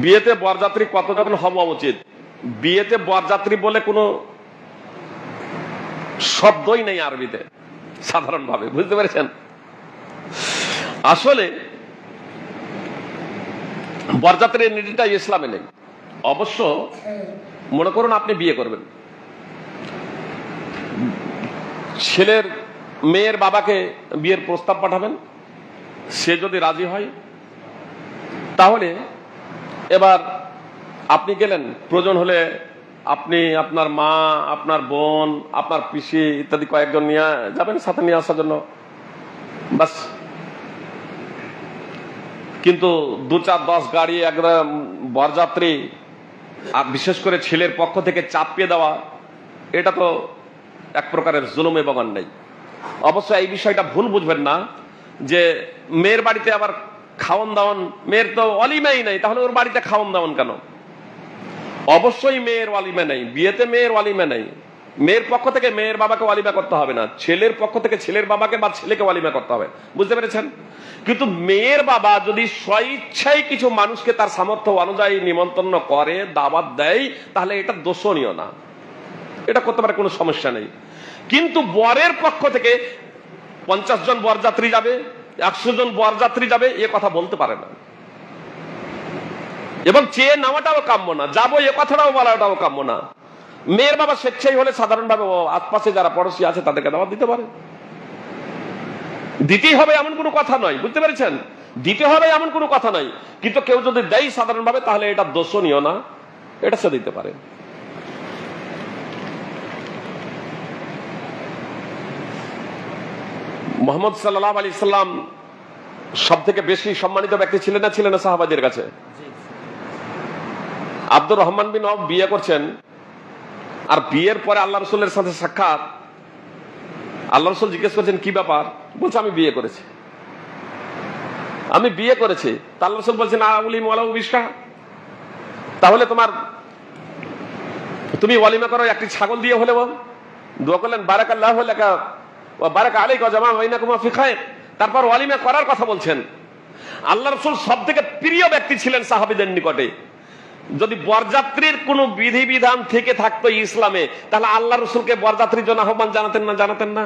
বিয়েতে বরযাত্রী কতজন হওয়া উচিত? বিয়েতে বরযাত্রী বলে কোনো শব্দই নেই আরবিতে, সাধারণভাবে, বুঝতে পেরেছেন? আসলে বরযাত্রীর নীতিটা ইসলামে নেই। অবশ্য মনে করুন আপনি বিয়ে করবেন, ছেলের মেয়ের বাবাকে বিয়ের প্রস্তাব পাঠাবেন, সে যদি রাজি হয় তাহলে এবার আপনি গেলেন, প্রয়োজন হলে আপনি আপনার মা, আপনার বোন, আপনার পিসি ইত্যাদি কয়েকজন নিয়ে যাবেন সাথে নিয়ে আসার জন্য, বাস। কিন্তু 2-4-10 গাড়ি একদম বরযাত্রী, আর বিশেষ করে ছেলের পক্ষ থেকে চাপিয়ে দেওয়া, এটা তো এক প্রকারের জুলুম এবং অন্যায়। অবশ্য এই বিষয়টা ভুল বুঝবেন না যে মেয়ের বাড়িতে আবার খাওয়ান দাওয়ান, মেয়ের তো অলিমাই নাই, তাহলে ওর বাড়িতে খাওয়ান দাওয়ান কেন? অবশ্যই মেয়ের ওয়ালিমা নেই, বিয়েতে মেয়ের ওয়ালিমা নেই। মেয়ের পক্ষ থেকে মেয়ের বাবাকে ওয়ালিমা করতে হবে না, ছেলের পক্ষ থেকে ছেলের বাবাকে বা ছেলেকে ওয়ালিমা করতে হবে, বুঝতে পেরেছেন? কিন্তু মেয়ের বাবা যদি স্বইচ্ছায় কিছু মানুষকে তার সামর্থ্য অনুযায়ী নিমন্ত্রণ করে, দাওয়াত দেয়, তাহলে এটা দোষণীয় না, এটা করতে পারে, কোনো সমস্যা নেই। কিন্তু বরের পক্ষ থেকে 50 জন বরযাত্রী যাবে, 100 জন বরযাত্রী যাবে, এ কথা বলতে পারে না, এবং চেয়ে নেওয়াটাও কাম্য না, যাবো এ কথাটাও বলাটাও কাম্য না। মেয়ের বাবা স্বেচ্ছাই হলে সাধারণভাবে আশপাশে যারা পড়োশী আছে তাদেরকে দাওয়াত দিতে পারে, দিতেই হবে এমন কোনো কথা নয়, বুঝতে পেরেছেন? দিতে হবে এমন কোনো কথা নয়, কিন্তু কেউ যদি দেয় সাধারণভাবে তাহলে এটা দোষণীয় না, এটা সে দিতে পারে। মুহাম্মদ সাল্লাল্লাহু আলাইহি সাল্লাম সব থেকে বেশি সম্মানিত ব্যক্তি ছিলেন না ছিলেন না সাহাবাদের কাছে? আব্দুর রহমান বিন আওফ বিয়ে করছেন, আর বিয়ের পরে আল্লাহ রসুলের সাথে সাক্ষাৎ। আল্লাহ রসুল জিজ্ঞেস করছেন কি ব্যাপার? বলছে আমি বিয়ে করেছি, আমি বিয়ে করেছি। আল্লাহ রসুল বলছেন আউলিম ওয়ালাউ বিশা, তাহলে তুমি ওয়ালিমা করো একটি ছাগল দিয়ে হলে। দোয়া করলেন বারাকাল্লাহু লাকা ওয়া বারাকা আলাইকা ওয়া জামা বাইনাকুমা ফি খায়র। তারপর ওয়ালিমা করার কথা বলছেন। আল্লাহ রসুল সব থেকে প্রিয় ব্যক্তি ছিলেন সাহাবীদের নিকটে। যদি বরযাত্রীর কোন বিধিবিধান থেকে থাকতো ইসলামে, তাহলে আল্লাহ রসুলকে বরযাত্রীর জন্য আহ্বান জানাতেন না?